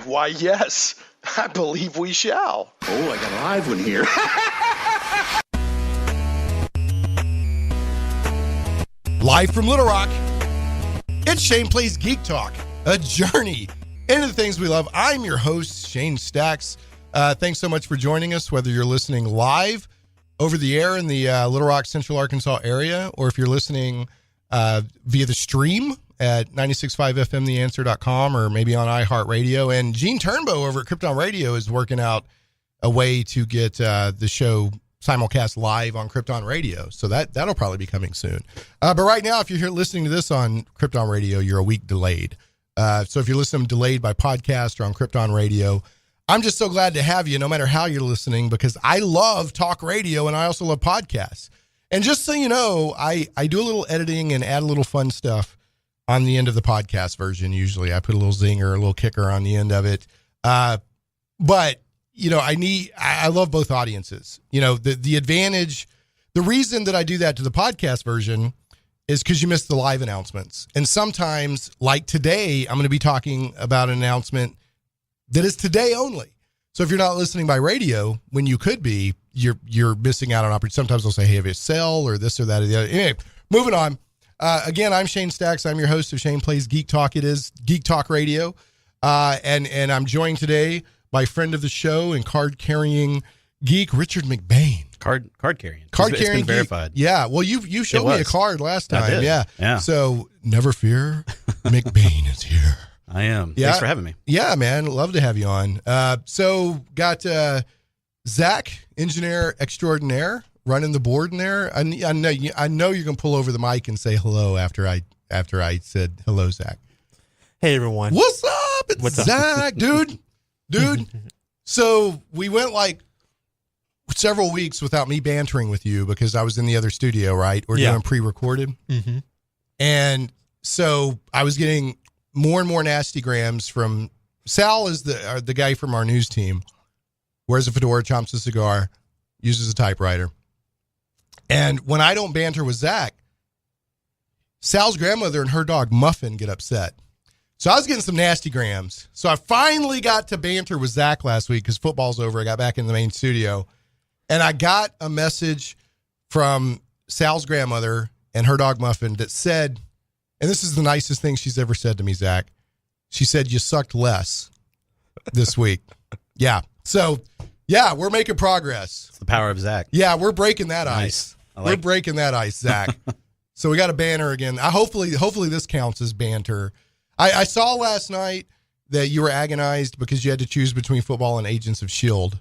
Why, yes, I believe we shall. Oh, I got a live one here. Live from Little Rock, it's Shane Plays Geek Talk, a journey into the things we love. I'm your host, Shane Stacks. Thanks so much for joining us, whether you're listening live over the air in the Little Rock, Central Arkansas area, or if you're listening via the stream at 96.5fmtheanswer.com or maybe on iHeartRadio. And Gene Turnbow over at Krypton Radio is working out a way to get the show simulcast live on Krypton Radio. So that'll probably be coming soon. But right now, if you're here listening to this on Krypton Radio, you're a week delayed. So if you're listening delayed by podcast or on Krypton Radio, I'm just so glad to have you no matter how you're listening, because I love talk radio and I also love podcasts. And just so you know, I do a little editing and add a little fun stuff on the end of the podcast version. Usually I put a little zinger, a little kicker on the end of it. But you know, I love both audiences. You know, the advantage, the reason that I do that to the podcast version is because you miss the live announcements. And sometimes, like today, I'm going to be talking about an announcement that is today only. So if you're not listening by radio, when you could be, you're missing out on opportunity. Sometimes they'll say, hey, have you sell or this or that or the other. Anyway, moving on. Again, I'm Shane Stacks. I'm your host of Shane Plays Geek Talk. It is Geek Talk Radio. And I'm joined today by friend of the show and card-carrying geek, Richard McBain. Card carrying. Card it's carrying been verified. Yeah. Well, you showed me a card last time. I did. Yeah. So never fear, McBain is here. I am. Yeah. Thanks for having me. Yeah, man. Love to have you on. So got Zach, engineer extraordinaire, running the board in there. I know you're gonna pull over the mic and say hello after I said hello, Zach. Hey everyone. What's up? It's Zach, dude. So we went like several weeks without me bantering with you because I was in the other studio, right? We're doing pre-recorded. Mm-hmm. And so I was getting more and more nasty grams from Sal, is the guy from our news team, wears a fedora, chomps a cigar, uses a typewriter. And when I don't banter with Zach, Sal's grandmother and her dog Muffin get upset. So I was getting some nasty grams. So I finally got to banter with Zach last week because football's over. I got back in the main studio. And I got a message from Sal's grandmother and her dog Muffin that said, and this is the nicest thing she's ever said to me, Zach. She said, you sucked less this week. Yeah. So, yeah, we're making progress. It's the power of Zach. Yeah, we're breaking that Nice. ice. We're breaking that ice, Zach. So we got a banter again. Hopefully this counts as banter. I saw last night that you were agonized because you had to choose between football and Agents of S.H.I.E.L.D.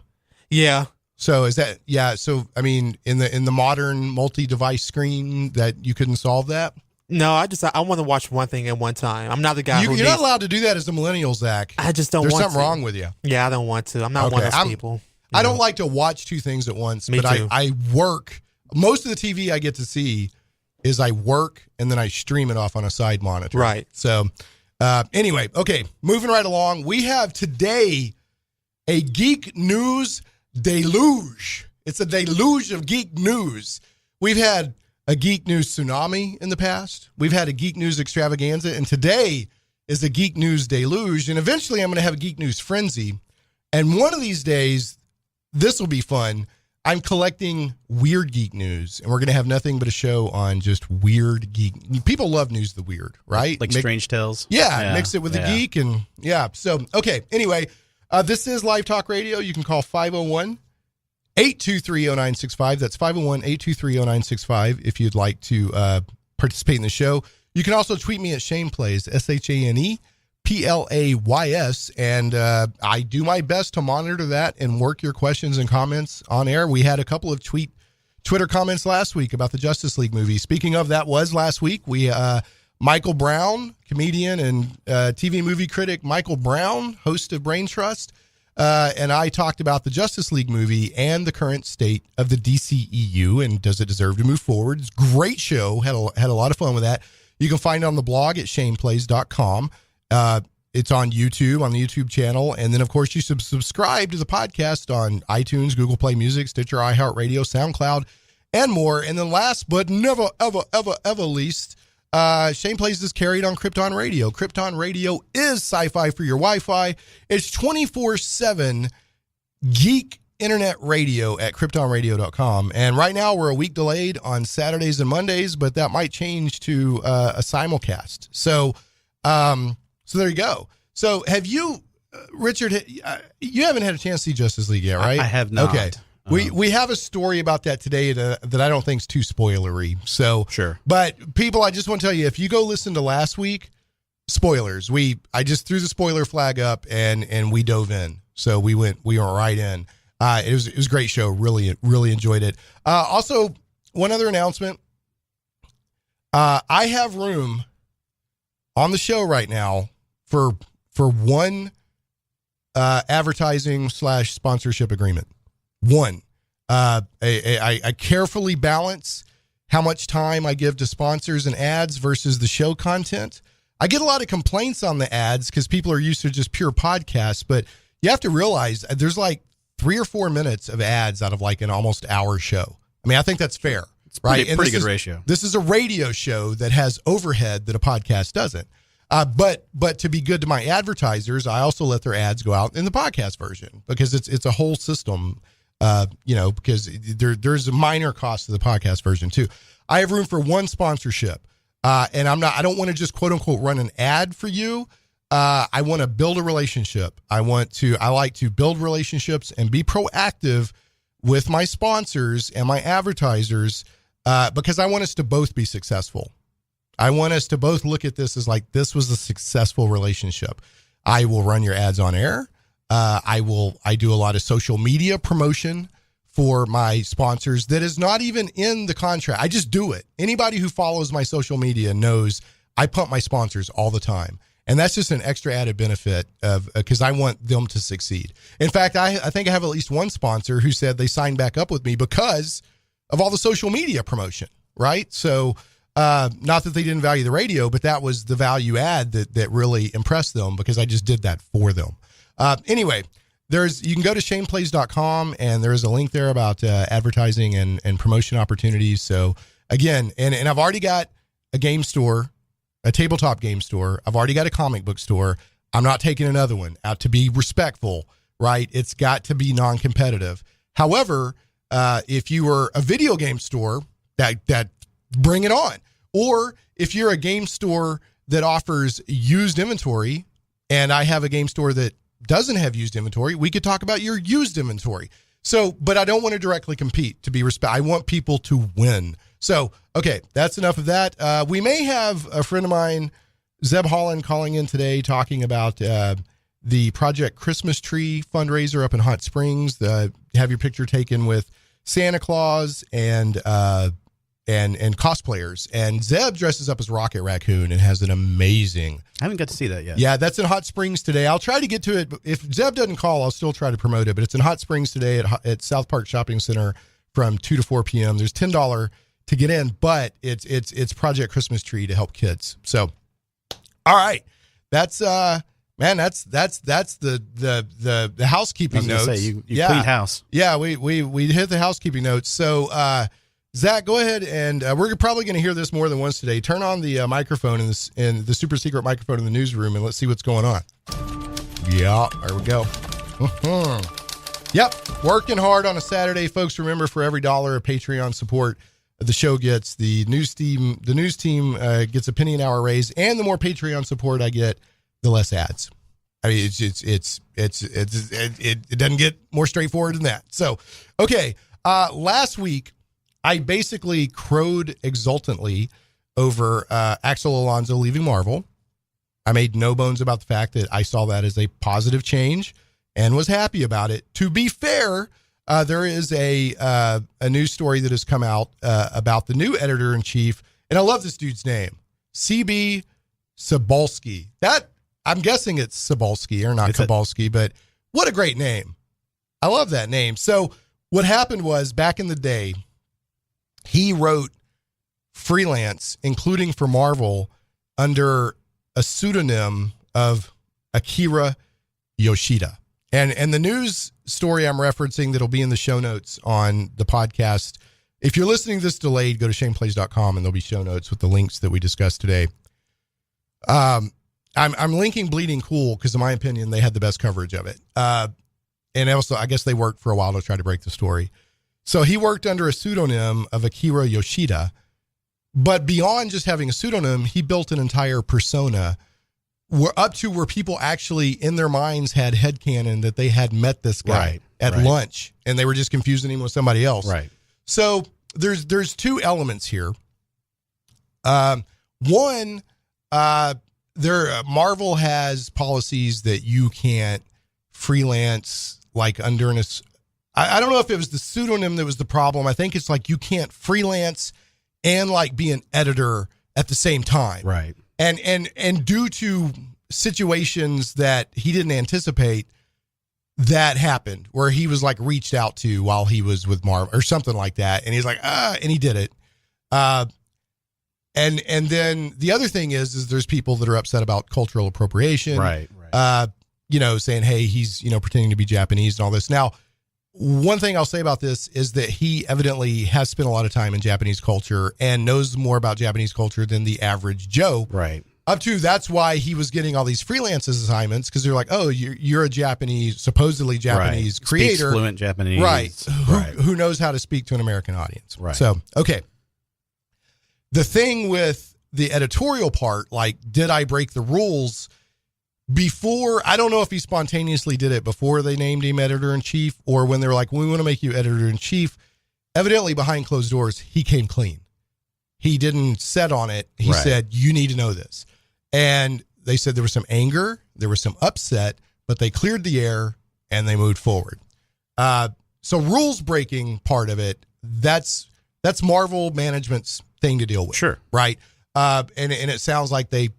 Yeah. So is that, yeah. So, I mean, in the modern multi-device screen that you couldn't solve that? No, I want to watch one thing at one time. I'm not the guy You're not allowed to do that as a millennial, Zach. I just don't There's want to. There's something wrong with you. Yeah, I don't want to. I'm not one of those people. I don't like to watch two things at once, Me but too. I work. Most of the TV I get to see is I work and then I stream it off on a side monitor. Right. So anyway, okay, moving right along. We have today a Geek News Deluge. It's a deluge of geek news. We've had a Geek News tsunami in the past. We've had a Geek News extravaganza, and today is a Geek News deluge, and eventually I'm going to have a Geek News frenzy. And one of these days, this will be fun. I'm collecting weird geek news, and we're going to have nothing but a show on just weird geek. People love news of the weird, right? Like Strange Tales. Yeah, mix it with the geek, and yeah. So, okay, anyway, this is Live Talk Radio. You can call 501-823-0965. That's 501-823-0965 if you'd like to participate in the show. You can also tweet me at Shane Plays, ShanePlays, and I do my best to monitor that and work your questions and comments on air. We had a couple of Twitter comments last week about the Justice League movie. Speaking of, that was last week. We Michael Brown, comedian and TV movie critic Michael Brown, host of Brain Trust, and I talked about the Justice League movie and the current state of the DCEU and does it deserve to move forward. It's a great show. Had a lot of fun with that. You can find it on the blog at shaneplays.com. It's on YouTube, on the YouTube channel. And then, of course, you subscribe to the podcast on iTunes, Google Play Music, Stitcher, iHeartRadio, SoundCloud, and more. And then last but never, ever, ever, ever least, Shane Plays is carried on Krypton Radio. Krypton Radio is sci-fi for your Wi-Fi. It's 24/7 geek internet radio at kryptonradio.com. And right now we're a week delayed on Saturdays and Mondays, but that might change to a simulcast. So there you go. So have you, Richard, you haven't had a chance to see Justice League yet, right? I have not. Okay. We have a story about that today that I don't think is too spoilery. So Sure. But people, I just want to tell you, if you go listen to last week, spoilers. I just threw the spoiler flag up and we dove in. So we went right in. It was a great show. Really enjoyed it. Also, one other announcement. I have room on the show right now for one advertising / sponsorship agreement. One. I carefully balance how much time I give to sponsors and ads versus the show content. I get a lot of complaints on the ads because people are used to just pure podcasts, but you have to realize there's like 3 or 4 minutes of ads out of like an almost hour show. I mean, I think that's fair, right? Pretty good ratio. This is a radio show that has overhead that a podcast doesn't. But to be good to my advertisers, I also let their ads go out in the podcast version because it's a whole system, because there's a minor cost to the podcast version too. I have room for one sponsorship, and I don't want to just quote unquote run an ad for you. I want to build a relationship. I like to build relationships and be proactive with my sponsors and my advertisers, because I want us to both be successful. I want us to both look at this as like, this was a successful relationship. I will run your ads on air. I do a lot of social media promotion for my sponsors that is not even in the contract. I just do it. Anybody who follows my social media knows I pump my sponsors all the time. And that's just an extra added benefit of because I want them to succeed. In fact, I think I have at least one sponsor who said they signed back up with me because of all the social media promotion, right? So not that they didn't value the radio, but that was the value add that really impressed them because I just did that for them. Anyway, you can go to shaneplays.com and there's a link there about advertising and promotion opportunities. So again, and I've already got a game store, a tabletop game store. I've already got a comic book store. I'm not taking another one out to be respectful, right? It's got to be non-competitive. However, if you were a video game store, that bring it on. Or if you're a game store that offers used inventory and I have a game store that doesn't have used inventory, we could talk about your used inventory. So, but I don't want to directly compete to be I want people to win. So, okay, that's enough of that. We may have a friend of mine, Zeb Holland, calling in today talking about the Project Christmas Tree fundraiser up in Hot Springs. Have your picture taken with Santa Claus and cosplayers. And Zeb dresses up as Rocket Raccoon and has an amazing... I haven't got to see that yet. Yeah, that's in Hot Springs today. I'll try to get to it. If Zeb doesn't call, I'll still try to promote it. But it's in Hot Springs today at South Park Shopping Center from 2 to 4 p.m. There's $10 to get in, but it's Project Christmas Tree to help kids. So, all right, that's the housekeeping notes. Say, you cleaned house. Yeah, we hit the housekeeping notes. So, Zach, go ahead, and we're probably going to hear this more than once today. Turn on the microphone in the super secret microphone in the newsroom, and let's see what's going on. Yeah, there we go. Yep, working hard on a Saturday, folks. Remember, for every $1 of Patreon support the show gets, the news team gets a penny an hour raise, and the more Patreon support I get, the less ads. I mean, it doesn't get more straightforward than that. So, okay, last week I basically crowed exultantly over Axel Alonso leaving Marvel. I made no bones about the fact that I saw that as a positive change and was happy about it. To be fair, there is a news story that has come out about the new editor-in-chief, and I love this dude's name, C.B. Cebulski. That, I'm guessing it's Cebulski or not Cebulski, but what a great name. I love that name. So what happened was, back in the day, he wrote freelance, including for Marvel, under a pseudonym of Akira Yoshida. And the news story I'm referencing that'll be in the show notes on the podcast if you're listening to this delayed, go to shaneplays.com and there'll be show notes with the links that we discussed today. I'm linking Bleeding Cool because, in my opinion, they had the best coverage of it. And also, I guess they worked for a while to try to break the story. So he worked under a pseudonym of Akira Yoshida. But beyond just having a pseudonym, he built an entire persona up to where people actually in their minds had headcanon that they had met this guy at lunch and they were just confusing him with somebody else. Right. So there's two elements here. One, Marvel has policies that you can't freelance like under an. I don't know if it was the pseudonym that was the problem. I think it's like you can't freelance and like be an editor at the same time. Right. And due to situations that he didn't anticipate, that happened where he was like reached out to while he was with Marvel or something like that. And he's like, and he did it. And then the other thing is there's people that are upset about cultural appropriation. Right. Saying, hey, he's, pretending to be Japanese and all this. Now, one thing I'll say about this is that he evidently has spent a lot of time in Japanese culture and knows more about Japanese culture than the average Joe. Right. Up to that's why he was getting all these freelance assignments because they're like, oh, you're a supposedly Japanese creator. Speaks fluent Japanese. Right. Who knows how to speak to an American audience. Right. So, okay. The thing with the editorial part, like, did I break the rules? Before, I don't know if he spontaneously did it before they named him editor-in-chief or when they were like, we want to make you editor-in-chief. Evidently, behind closed doors, he came clean. He didn't set on it. He said, you need to know this. And they said there was some anger, there was some upset, but they cleared the air and they moved forward. So rules breaking part of it, that's Marvel management's thing to deal with. Sure. Right. And it sounds like they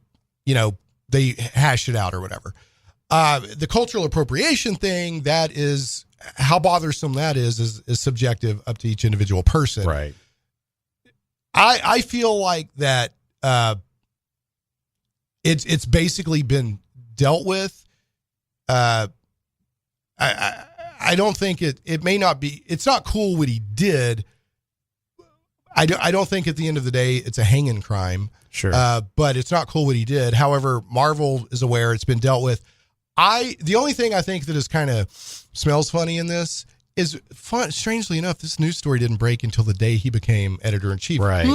hashed it out or whatever. The cultural appropriation thing, that is how bothersome that is subjective up to each individual person. Right. I feel like that it's basically been dealt with. I don't think it may not be, it's not cool what he did. I don't think at the end of the day it's a hanging crime. Sure. But it's not cool what he did. However, Marvel is aware it's been dealt with. The only thing I think that is kind of smells funny in this is strangely enough, this news story didn't break until the day he became editor-in-chief. Right.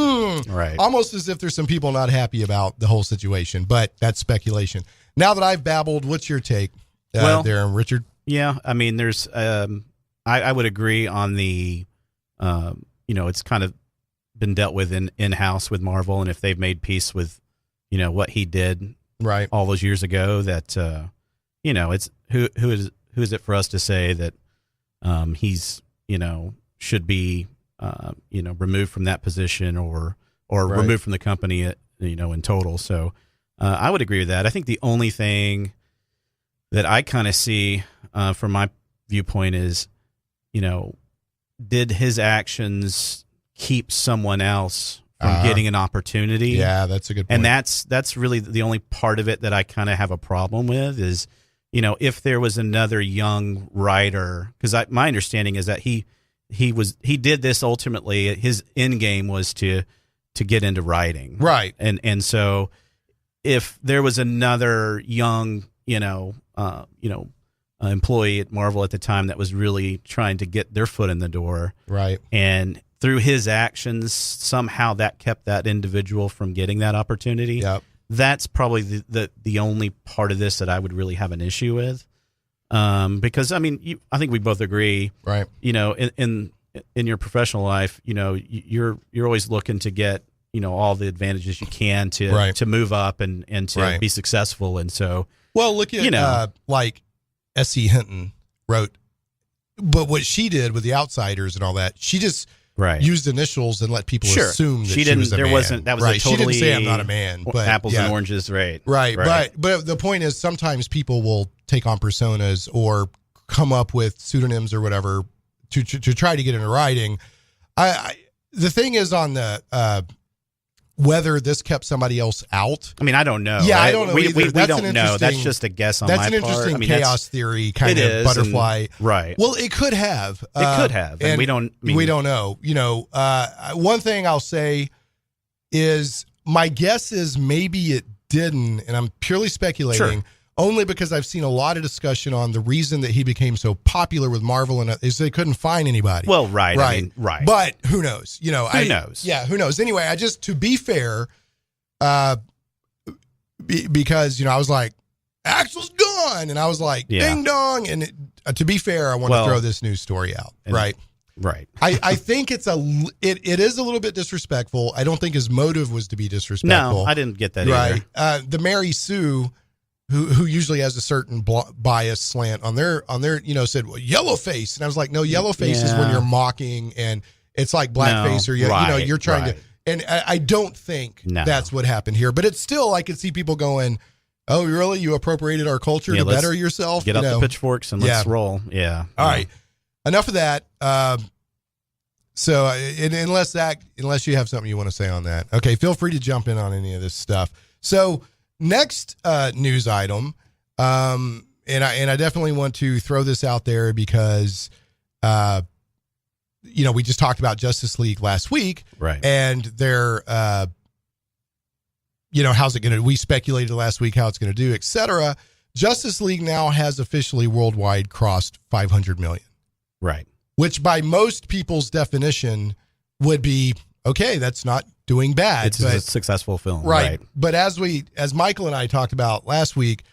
Right. Almost as if there's some people not happy about the whole situation, but that's speculation. Now that I've babbled, what's your take there, Richard? Yeah. I mean, there's, I would agree on the, it's kind of been dealt with in-house with Marvel, and if they've made peace with, what he did right all those years ago, that, it's who is it for us to say that he's, should be, removed from that position or removed from the company, in total. So I would agree with that. I think the only thing that I kind of see from my viewpoint is, did his actions keep someone else from getting an opportunity? Yeah, that's a good point. And that's really the only part of it that I kind of have a problem with is, if there was another young writer, because my understanding is that he did this ultimately. His end game was to get into writing, right? And so if there was another young, employee at Marvel at the time that was really trying to get their foot in the door, right, and through his actions, somehow that kept that individual from getting that opportunity. Yep. That's probably the only part of this that I would really have an issue with. Because I mean, I think we both agree, right? In your professional life, you're always looking to get, all the advantages you can to move up and to be successful. And so, well, look at, like S.E. Hinton wrote, but what she did with The Outsiders and all that, she just used initials and let people assume that she was a man. That was a totally, she didn't say I'm not a man, but apples and oranges, right. But the point is sometimes people will take on personas or come up with pseudonyms or whatever to try to get into writing. The thing is on the whether this kept somebody else out. I mean, I don't know. Yeah, right? I don't know We either. That's don't an know. That's interesting- just a guess on my part. That's an interesting I mean, chaos theory kind it of is, butterfly. and- right. Well, it could have. It could have, and we don't. I mean, we don't know. One thing I'll say is my guess is maybe it didn't, and I'm purely speculating. Sure. Only because I've seen a lot of discussion on the reason that he became so popular with Marvel and is they couldn't find anybody. Well, right. Right. I mean, right. But who knows? Who knows? Yeah, who knows? Anyway, to be fair, because I was like, Axel's gone, and I was like, ding dong. And to be fair, I want to throw this news story out. Right. Right. I think it is a little bit disrespectful. I don't think his motive was to be disrespectful. No, I didn't get that either. The Mary Sue, who usually has a certain bias slant on their said, well, yellow face, and I was like, no, yellow face is when you're mocking, and it's like blackface, or you're trying to, and I don't think that's what happened here. But it's still, I could see people going, oh, really? You appropriated our culture to better yourself? Get out the pitchforks and let's roll. Yeah. All right. Enough of that. So unless you have something you want to say on that, okay, feel free to jump in on any of this stuff. So next news item, and I definitely want to throw this out there because, we just talked about Justice League last week, right? And they're, how's it going to? We speculated last week how it's going to do, etc. Justice League now has officially worldwide crossed 500 million. Right. Which by most people's definition would be, okay, that's not doing bad. It's a successful film. Right. But as Michael and I talked about last week,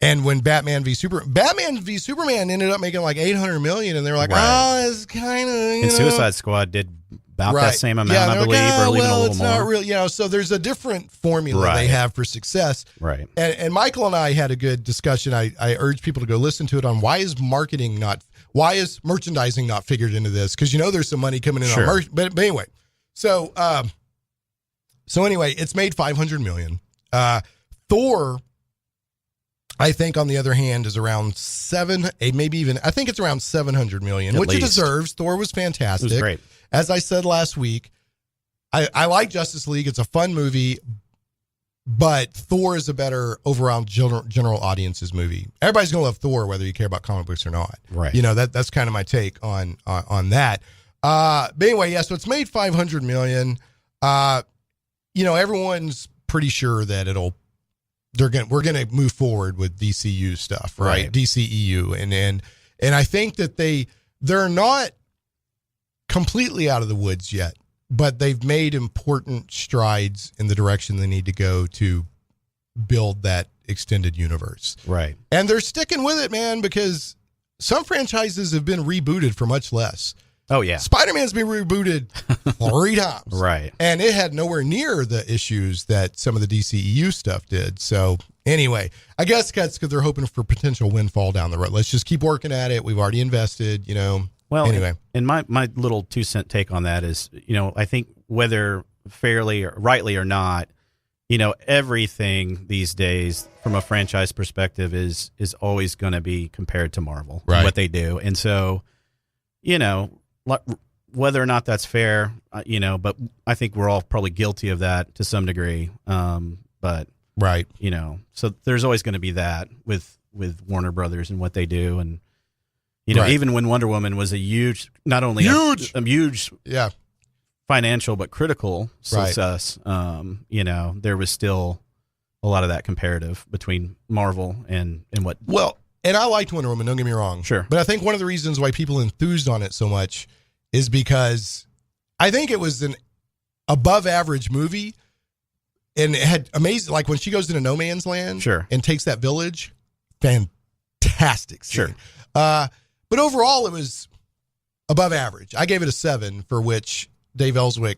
and when Batman v Superman ended up making like 800 million, and they were like, oh, it's kind of, and Suicide Squad did about that same amount, I believe, or even a little more. Not real, so there's a different formula they have for success. Right. And Michael and I had a good discussion. I urge people to go listen to it on why is merchandising not figured into this? Because there's some money coming in on merch. But anyway, so anyway, it's made 500 million. Thor, I think, on the other hand, is around I think it's around 700 million, which it deserves. Thor was fantastic. It was great. As I said last week, I like Justice League. It's a fun movie, but Thor is a better overall general audience's movie. Everybody's going to love Thor, whether you care about comic books or not. Right. That's kind of my take on that. But anyway, so it's made 500 million. Everyone's pretty sure that we're going to move forward with DCU stuff, right? DCEU. And I think that they're not completely out of the woods yet, but they've made important strides in the direction they need to go to build that extended universe. Right. And they're sticking with it, man, because some franchises have been rebooted for much less. Oh, yeah. Spider-Man's been rebooted 3 times. Right. And it had nowhere near the issues that some of the DCEU stuff did. So anyway, I guess that's because they're hoping for potential windfall down the road. Let's just keep working at it. We've already invested, Well, anyway. And my little 2-cent take on that is, I think whether fairly or rightly or not, everything these days from a franchise perspective is always going to be compared to Marvel, and what they do. And so, whether or not that's fair, but I think we're all probably guilty of that to some degree. But so there's always going to be that with Warner Brothers and what they do. And, even when Wonder Woman was a huge, not only a huge financial, but critical success, there was still a lot of that comparative between Marvel and what. Well, and I liked Wonder Woman, don't get me wrong. Sure. But I think one of the reasons why people enthused on it so much is because I think it was an above average movie, and it had amazing, like when she goes into no man's land and takes that village, fantastic scene. Sure. But overall, it was above average. I gave it a 7, for which Dave Ellswick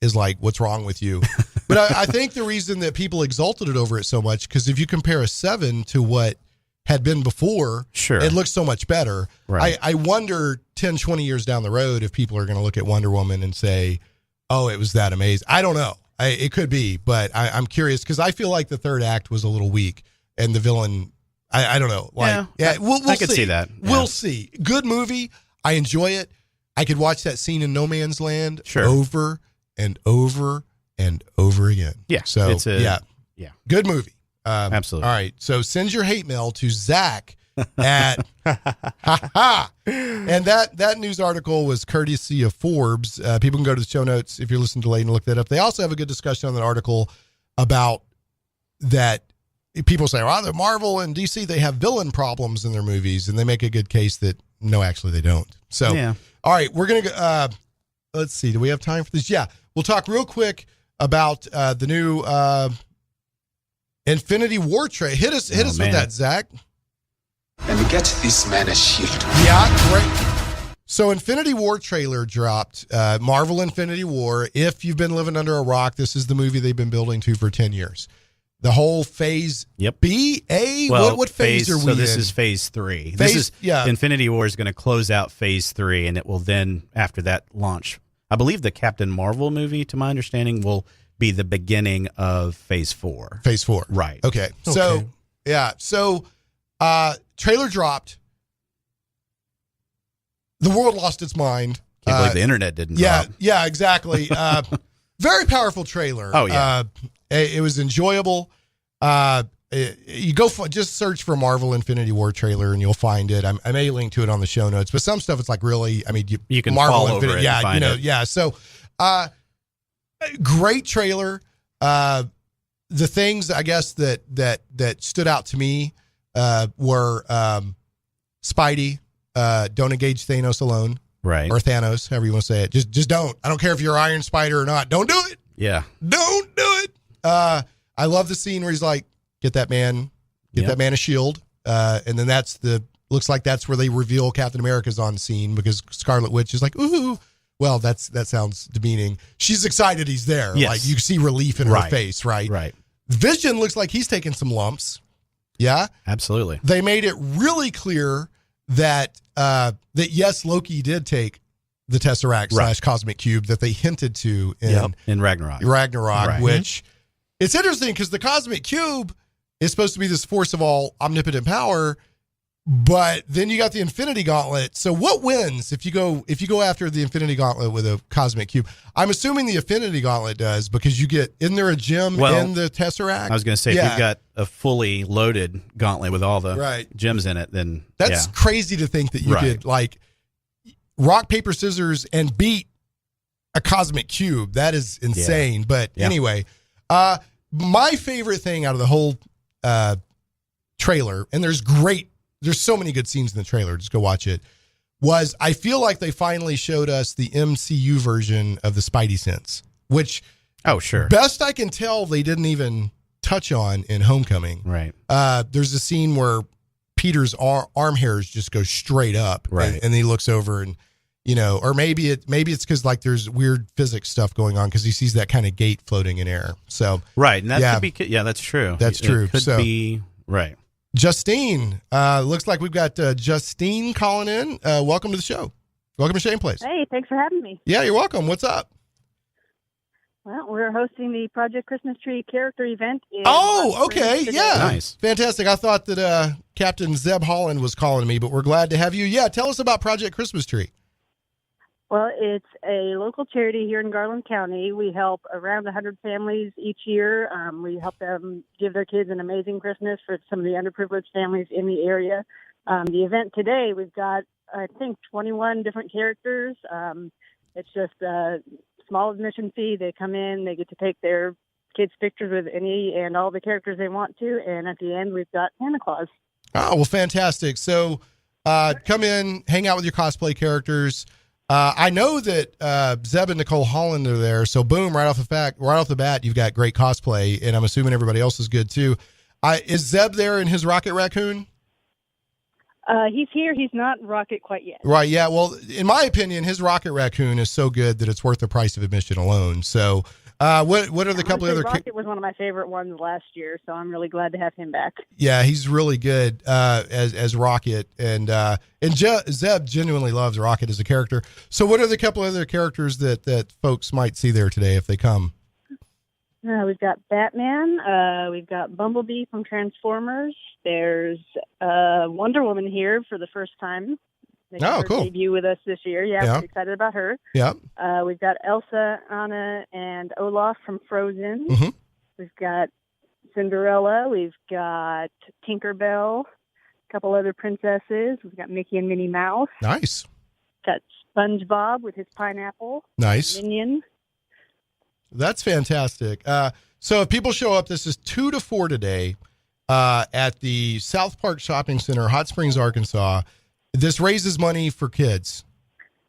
is like, what's wrong with you? But I think the reason that people exalted it over it so much, because if you compare a 7 to what had been before, it looks so much better. Right. I wonder 10, 20 years down the road if people are going to look at Wonder Woman and say, oh, it was that amazing. I don't know. It could be, but I'm curious because I feel like the third act was a little weak and the villain, I don't know. Like, we'll I could see that. Yeah. We'll see. Good movie. I enjoy it. I could watch that scene in No Man's Land over and over and over again. Yeah. So yeah, good movie. Absolutely. All right. So send your hate mail to Zach at and that news article was courtesy of Forbes. People can go to the show notes if you're listening to late and look that up. They also have a good discussion on that article about that. People say, well, the Marvel and DC, they have villain problems in their movies, and they make a good case that no, actually they don't. So, all right, we're going to go, let's see. Do we have time for this? Yeah. We'll talk real quick about the new Infinity War trailer. Hit us with that, Zach. Let me get this man a shield. Yeah, great. So Infinity War trailer dropped. Marvel Infinity War. If you've been living under a rock, this is the movie they've been building to for 10 years. The whole phase B, A, well, what phase are we in? So this is phase 3. Infinity War is going to close out phase 3, and it will then, after that, launch. I believe the Captain Marvel movie, to my understanding, will be the beginning of phase 4. Phase 4. Right. Okay. So, yeah. So, trailer dropped. The world lost its mind. Can't believe the internet didn't drop. Yeah, exactly. Very powerful trailer. Oh, yeah. It was enjoyable. You just search for Marvel Infinity War trailer and you'll find it. I may link to it on the show notes, but some stuff it's like really, I mean, you can Marvel fall Infinity, over it and find it. Yeah. So, great trailer. The things I guess that stood out to me were Spidey. Don't engage Thanos alone. Right. Or Thanos, however you want to say it. Just don't. I don't care if you're Iron Spider or not. Don't do it. Yeah. Don't do it. I love the scene where he's like, get that man a shield. And then looks like that's where they reveal Captain America's on scene because Scarlet Witch is like, ooh. Well, that sounds demeaning. She's excited he's there. Yes. Like you see relief in her face, right? Right. Vision looks like he's taking some lumps. Yeah. Absolutely. They made it really clear that yes, Loki did take the Tesseract / Cosmic Cube that they hinted to in Ragnarok. Right. Which it's interesting because the Cosmic Cube is supposed to be this force of all omnipotent power, but then you got the Infinity Gauntlet. So what wins if you go after the Infinity Gauntlet with a Cosmic Cube? I'm assuming the Infinity Gauntlet does because isn't there a gem in the Tesseract? I was going to say, if you've got a fully loaded gauntlet with all the gems in it, then that's crazy to think that you could like rock, paper, scissors and beat a Cosmic Cube. That is insane. But anyway, my favorite thing out of the whole trailer, and there's so many good scenes in the trailer, just go watch it, was I feel like they finally showed us the MCU version of the Spidey sense, which best I can tell they didn't even touch on in Homecoming. Right. There's a scene where Peter's arm hairs just go straight up, and he looks over and or maybe it's because like there's weird physics stuff going on because he sees that kind of gate floating in air. So and that could be that's true. That's true. It could be right. Justine, looks like we've got Justine calling in. Welcome to the show. Welcome to Shane Place. Hey, thanks for having me. Yeah, you're welcome. What's up? Well, we're hosting the Project Christmas Tree character event. Okay. Yeah. Nice. Fantastic. I thought that Captain Zeb Holland was calling me, but we're glad to have you. Yeah, tell us about Project Christmas Tree. Well, it's a local charity here in Garland County. We help around 100 families each year. We help them give their kids an amazing Christmas for some of the underprivileged families in the area. The event today, we've got, I think, 21 different characters. It's just a small admission fee. They come in, they get to take their kids' pictures with any and all the characters they want to. And at the end, we've got Santa Claus. Oh, well, fantastic. So come in, hang out with your cosplay characters. I know that Zeb and Nicole Holland are there, so boom, right off the bat, you've got great cosplay, and I'm assuming everybody else is good too. Is Zeb there in his Rocket Raccoon? He's here. He's not Rocket quite yet. Right, yeah. Well, in my opinion, his Rocket Raccoon is so good that it's worth the price of admission alone. So what are the couple of other... Rocket was one of my favorite ones last year, so I'm really glad to have him back. Yeah, he's really good as Rocket, and Zeb genuinely loves Rocket as a character. So what are the couple of other characters that folks might see there today if they come? We've got Batman. We've got Bumblebee from Transformers. There's Wonder Woman here for the first time. making Oh, her cool. debut with us this year. Yeah, Yeah. we're excited about her. Yeah. We've got Elsa, Anna, and Olaf from Frozen. Mhm. We've got Cinderella. We've got Tinkerbell. A couple other princesses. We've got Mickey and Minnie Mouse. Nice. Got SpongeBob with his pineapple. Nice. Minion. That's fantastic. So if people show up, this is 2 to 4 today at the South Park Shopping Center, Hot Springs, Arkansas. This raises money for kids,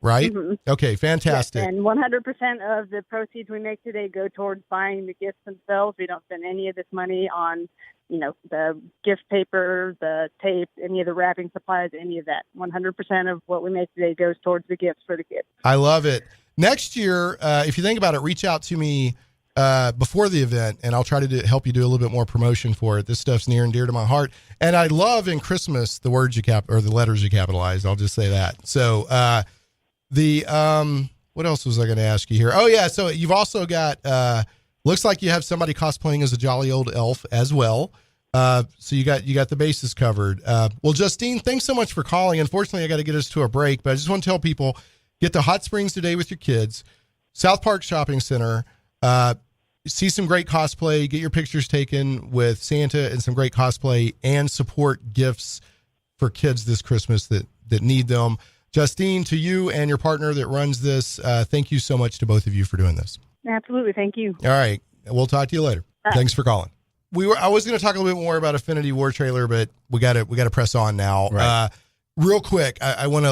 right? Mhm. Okay, fantastic. Yes, and 100% of the proceeds we make today go towards buying the gifts themselves. We don't spend any of this money on, the gift paper, the tape, any of the wrapping supplies, any of that. 100% of what we make today goes towards the gifts for the kids. I love it. Next year, if you think about it, reach out to me before the event, and I'll try to help you do a little bit more promotion for it. This stuff's near and dear to my heart, and I love in Christmas the words or the letters you capitalize. I'll just say that. So what else was I going to ask you here? Oh yeah, so you've also got looks like you have somebody cosplaying as a jolly old elf as well. So you got the bases covered. Well, Justine, thanks so much for calling. Unfortunately, I got to get us to a break, but I just want to tell people, get to Hot Springs today with your kids, South Park Shopping Center. See some great cosplay, get your pictures taken with Santa and some great cosplay, and support gifts for kids this Christmas that need them. Justine, to you and your partner that runs this, thank you so much to both of you for doing this. Absolutely. Thank you. All right. We'll talk to you later. Bye. Thanks for calling. I was going to talk a little bit more about Affinity War trailer, but we got to press on now. Right. Real quick, I want to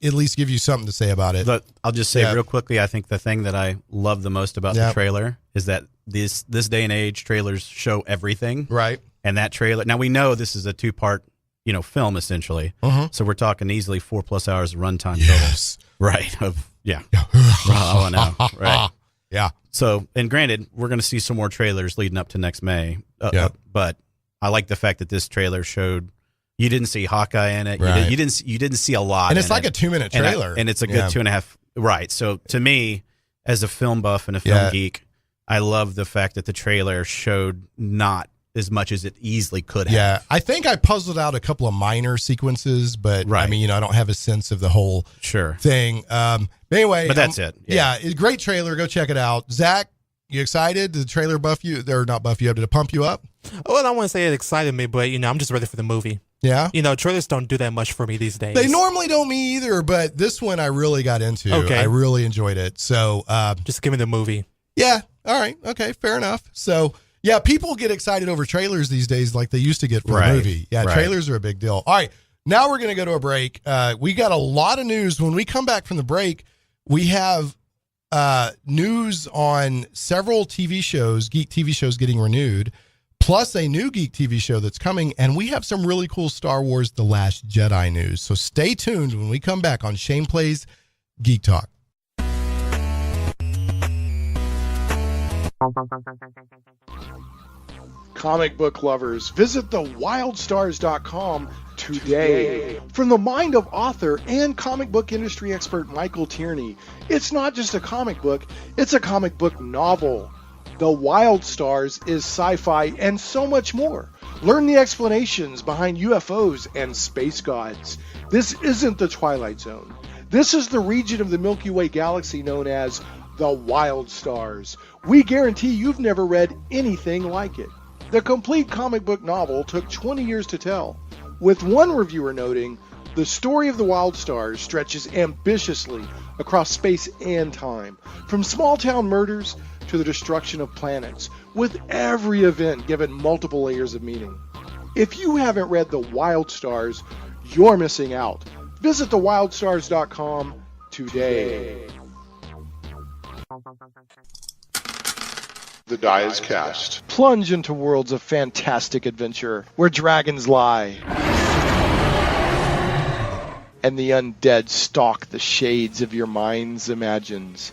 at least give you something to say about it. But I'll just say real quickly, I think the thing that I love the most about the trailer is that this day and age, trailers show everything. Right. And that trailer, now we know this is a 2-part, film essentially. So we're talking easily 4+ hours of runtime total. Right. Yeah. Oh, I know. Right. Yeah. So, and granted, we're going to see some more trailers leading up to next May. But I like the fact that this trailer showed. You didn't see Hawkeye in it. Right. You didn't see a lot. And it's like a 2-minute trailer. And it's a good 2.5. Right. So to me, as a film buff and a film geek, I love the fact that the trailer showed not as much as it easily could have. Yeah. I think I puzzled out a couple of minor sequences, but I mean, I don't have a sense of the whole thing. But anyway. But that's it. Yeah. Great trailer. Go check it out. Zach, you excited? Did the trailer buff you? Or not buff you up? Did it pump you up? Well, I don't want to say it excited me, but, I'm just ready for the movie. Yeah. Trailers don't do that much for me these days. They normally don't me either, but this one I really got into. Okay. I really enjoyed it. So just give me the movie. Yeah. All right. Okay. Fair enough. So yeah, people get excited over trailers these days like they used to get for a movie. Yeah. Trailers are a big deal. All right. Now we're going to go to a break. We got a lot of news. When we come back from the break, we have news on several TV shows, geek TV shows getting renewed, plus a new geek TV show that's coming, and we have some really cool Star Wars The Last Jedi news. So stay tuned when we come back on Shane Plays Geek Talk. Comic book lovers, visit thewildstars.com today. From the mind of author and comic book industry expert Michael Tierney, it's not just a comic book, it's a comic book novel. The Wild Stars is sci-fi and so much more. Learn the explanations behind UFOs and space gods. This isn't the Twilight Zone. This is the region of the Milky Way galaxy known as the Wild Stars. We guarantee you've never read anything like it. The complete comic book novel took 20 years to tell, with one reviewer noting, the story of the Wild Stars stretches ambitiously across space and time, from small-town murders to the destruction of planets, with every event given multiple layers of meaning. If you haven't read The Wild Stars, you're missing out. Visit thewildstars.com today. The die is cast. Plunge into worlds of fantastic adventure where dragons lie and the undead stalk the shades of your mind's imagines.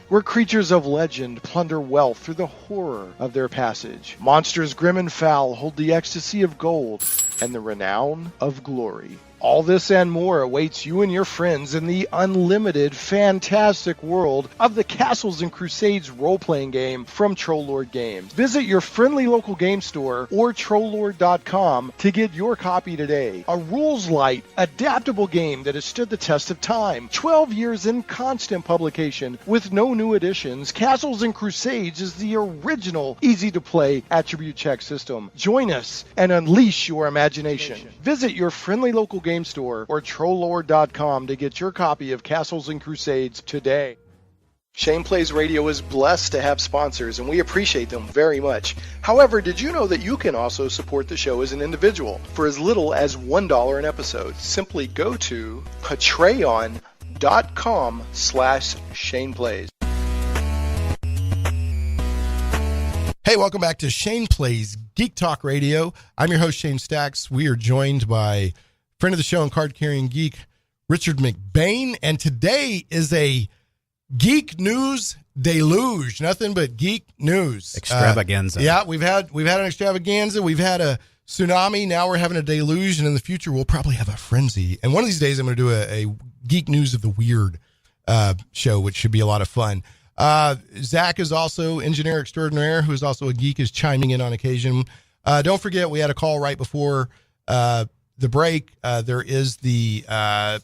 Where creatures of legend plunder wealth through the horror of their passage. Monsters grim and foul hold the ecstasy of gold and the renown of glory. All this and more awaits you and your friends in the unlimited, fantastic world of the Castles and Crusades role-playing game from Trollord Games. Visit your friendly local game store or Trollord.com to get your copy today. A rules-light, adaptable game that has stood the test of time. 12 years in constant publication with no new additions, Castles and Crusades is the original, easy-to-play attribute check system. Join us and unleash your imagination. Visit your friendly local game store or Trollord.com to get your copy of Castles and Crusades today. Shane Plays Radio is blessed to have sponsors, and we appreciate them very much. However, did you know that you can also support the show as an individual for as little as $1 an episode? Simply go to patreon.com/Shane Plays. Hey, welcome back to Shane Plays Geek Talk Radio. I'm your host, Shane Stacks. We are joined by friend of the show and card-carrying geek, Richard McBain, and today is a Geek News Deluge. Nothing but geek news. Extravaganza. Yeah, we've had an extravaganza. We've had a tsunami. Now we're having a deluge, and in the future we'll probably have a frenzy. And one of these days I'm going to do a Geek News of the Weird show, which should be a lot of fun. Zach is also engineer extraordinaire, who is also a geek, is chiming in on occasion. Don't forget, we had a call right before the break. There is the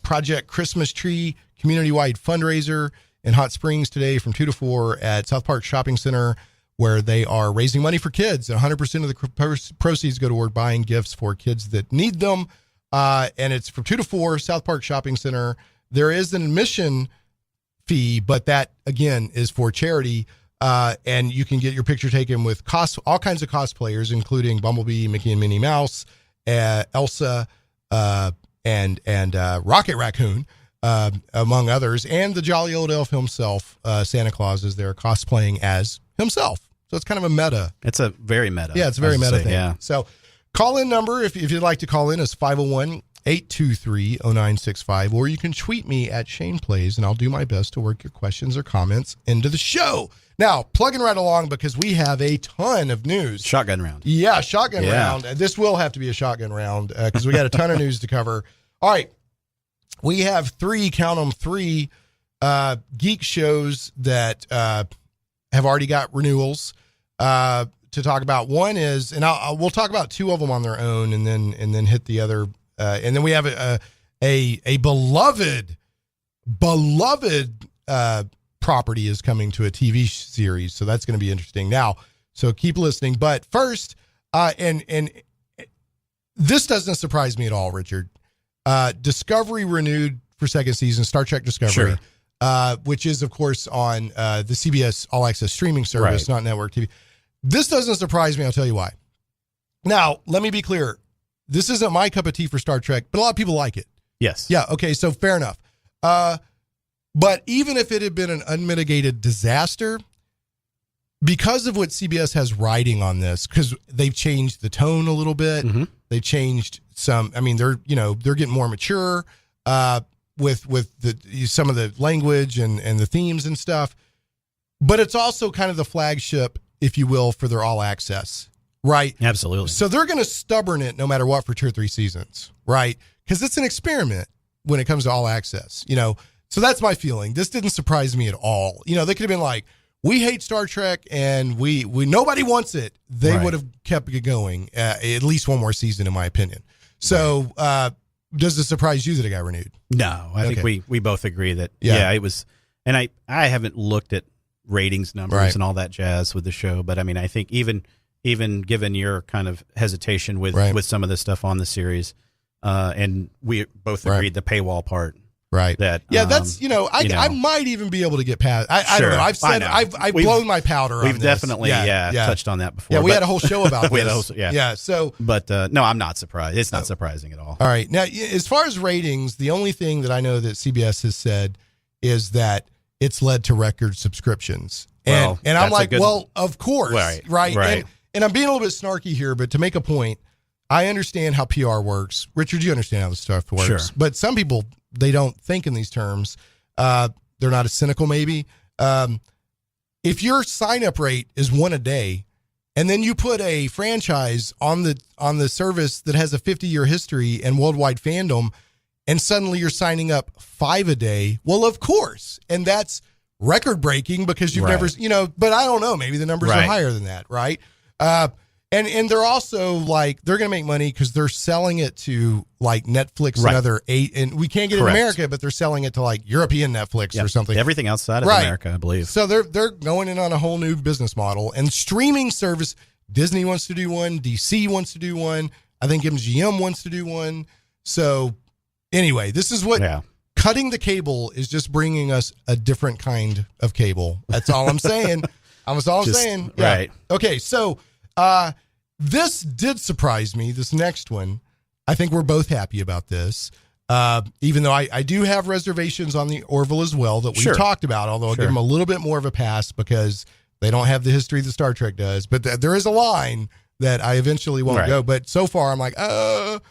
Project Christmas Tree community-wide fundraiser in Hot Springs today from 2 to 4 at South Park Shopping Center, where they are raising money for kids. 100% of the proceeds go toward buying gifts for kids that need them. And it's from 2 to 4, South Park Shopping Center. There is an admission fee, but that, again, is for charity. And you can get your picture taken with all kinds of cosplayers, including Bumblebee, Mickey and Minnie Mouse, Elsa, and Rocket Raccoon, among others, and the jolly old elf himself. Santa Claus is there cosplaying as himself. So it's kind of a meta. It's a very meta. Yeah, it's a very meta thing. Yeah. So call-in number, if you'd like to call in, is 501-823-0965, or you can tweet me at Shane Plays, and I'll do my best to work your questions or comments into the show. Now, plugging right along, because we have a ton of news. Shotgun round. Yeah, shotgun round. This will have to be a shotgun round because we got a ton of news to cover. All right. We have three geek shows that have already got renewals to talk about. One is, and we'll talk about two of them on their own, and then hit the other. And then we have a beloved property is coming to a TV series, so that's going to be interesting. Now, so keep listening. But first, and this doesn't surprise me at all, Richard. Discovery renewed for second season, Star Trek Discovery, which is, of course, on the CBS All Access streaming service, not network TV. This doesn't surprise me. I'll tell you why. Now, let me be clear. This isn't my cup of tea for Star Trek, but a lot of people like it. Yes. Yeah. Okay. So fair enough. But even if it had been an unmitigated disaster, because of what CBS has riding on this, because they've changed the tone a little bit, they changed some. I mean, they're getting more mature with some of the language and the themes and stuff. But it's also kind of the flagship, if you will, for their all access, right? Absolutely. So they're going to stubborn it no matter what for 2 or 3 seasons, right? Because it's an experiment when it comes to all access, So that's my feeling. This didn't surprise me at all. They could have been like, we hate Star Trek and we nobody wants it. They would have kept it going at least one more season, in my opinion. So does it surprise you that it got renewed? No, I think we both agree that, it was. And I haven't looked at ratings numbers and all that jazz with the show, but I mean, I think even given your kind of hesitation with some of the stuff on the series, and we both agreed the paywall part. Right. That's I might even be able to get past. I don't know. I've blown my powder on this. We've definitely touched on that before. Yeah, we had a whole show about this. So, but no, I'm not surprised. It's not surprising at all. All right. Now, as far as ratings, the only thing that I know that CBS has said is that it's led to record subscriptions, and I'm like, of course, right. And I'm being a little bit snarky here, but to make a point, I understand how PR works. Richard, you understand how this stuff works, sure. But some people, they don't think in these terms. They're not as cynical, maybe. If your sign-up rate is 1 a day, and then you put a franchise on the service that has a 50-year history and worldwide fandom, and suddenly you're signing up 5 a day. Well, of course. And that's record breaking because you've never, but I don't know, maybe the numbers are higher than that. Right. And they're also like, they're going to make money because they're selling it to like Netflix and other 8, and we can't get it in America, but they're selling it to like European Netflix or something. Everything outside of America, I believe. So they're going in on a whole new business model, and streaming service. Disney wants to do one. DC wants to do one. I think MGM wants to do one. So anyway, this is what cutting the cable is, just bringing us a different kind of cable. That's all I'm saying. That's all I'm saying. Yeah. Right. Okay. So this did surprise me. This next one, I think we're both happy about this. Even though I do have reservations on the Orville as well that we talked about, although I'll give them a little bit more of a pass because they don't have the history that Star Trek does. But there is a line that I eventually won't go. But so far I'm like, the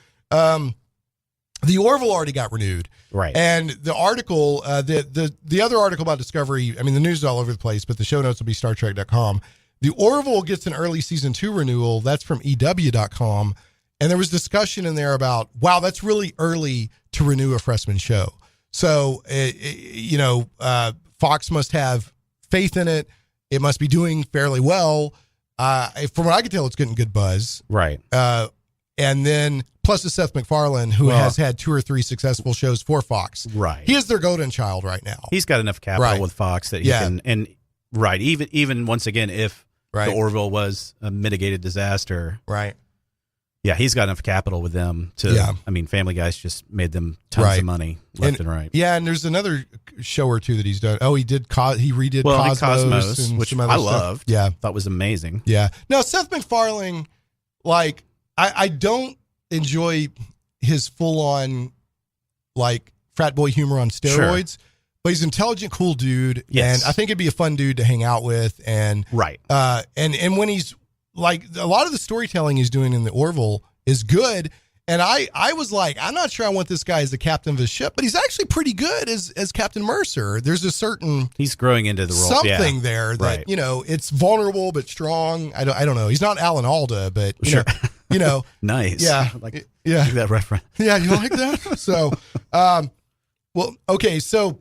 Orville already got renewed. Right. And the article, the other article about Discovery, I mean, the news is all over the place, but the show notes will be StarTrek.com. The Orville gets an early season 2 renewal. That's from EW.com. And there was discussion in there about, wow, that's really early to renew a freshman show. So, Fox must have faith in it. It must be doing fairly well. From what I can tell, it's getting good buzz. Right. And then plus the Seth MacFarlane, who has had 2 or 3 successful shows for Fox. Right. He is their golden child right now. He's got enough capital with Fox that he can, and even once again, if the Orville was a mitigated disaster. Right. Yeah, he's got enough capital with them to, I mean, Family Guy's just made them tons of money left and right. Yeah, and there's another show or two that he's done. Oh, he redid Cosmos and which some other I stuff. loved. Yeah. Thought was amazing. Yeah. Now, Seth MacFarlane, like, I don't enjoy his full-on, like, frat boy humor on steroids, but he's an intelligent, cool dude, and I think it'd be a fun dude to hang out with. And and when he's like, a lot of the storytelling he's doing in the Orville is good. And I was like, I'm not sure I want this guy as the captain of his ship, but he's actually pretty good as Captain Mercer. There's a certain he's growing into the role, something there that it's vulnerable but strong. I don't know. He's not Alan Alda, but you know, nice. Yeah, like that reference. Yeah, you like that? So, well, okay. So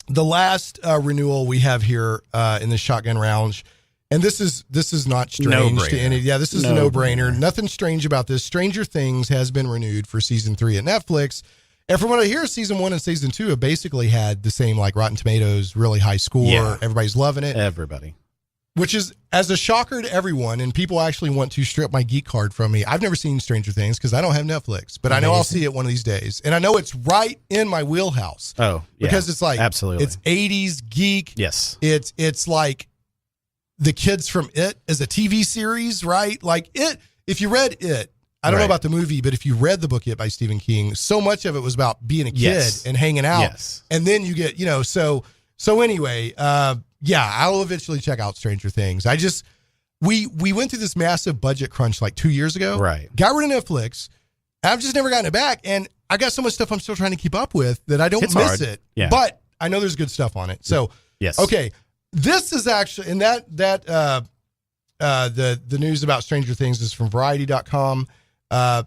the last renewal we have here in the Shotgun Lounge. And this is not strange to any. Yeah, this is a no-brainer. Nothing strange about this. Stranger Things has been renewed for season 3 at Netflix. And from what I hear, season 1 and season 2 have basically had the same, like, Rotten Tomatoes, really high score. Yeah. Everybody's loving it. Everybody. Which is, as a shocker to everyone, and people actually want to strip my geek card from me. I've never seen Stranger Things because I don't have Netflix, but I know I'll see it one of these days. And I know it's right in my wheelhouse. Oh, yeah. Because it's like, absolutely. It's 80s geek. Yes. It's like the kids from It as a TV series, right? Like It, if you read It, I don't know about the movie, but if you read the book It by Stephen King, so much of it was about being a kid and hanging out. Yes. And then you get, so anyway, I'll eventually check out Stranger Things. We went through this massive budget crunch like 2 years ago. Right. Got rid of Netflix. I've just never gotten it back. And I got so much stuff I'm still trying to keep up with that I don't miss it. Yeah. But I know there's good stuff on it. So, yes. Okay. This is actually, and the news about Stranger Things is from Variety.com. All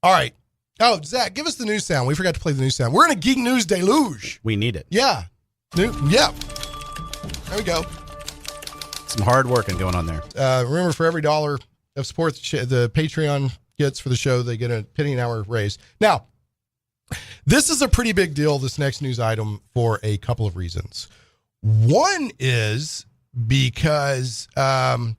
right. Oh, Zach, give us the news sound. We forgot to play the news sound. We're in a Geek News Deluge. We need it. Yeah. There we go. Some hard working going on there. Remember, for every $1 of support the Patreon gets for the show, they get a penny an hour raise. Now, this is a pretty big deal, this next news item, for a couple of reasons. One is because of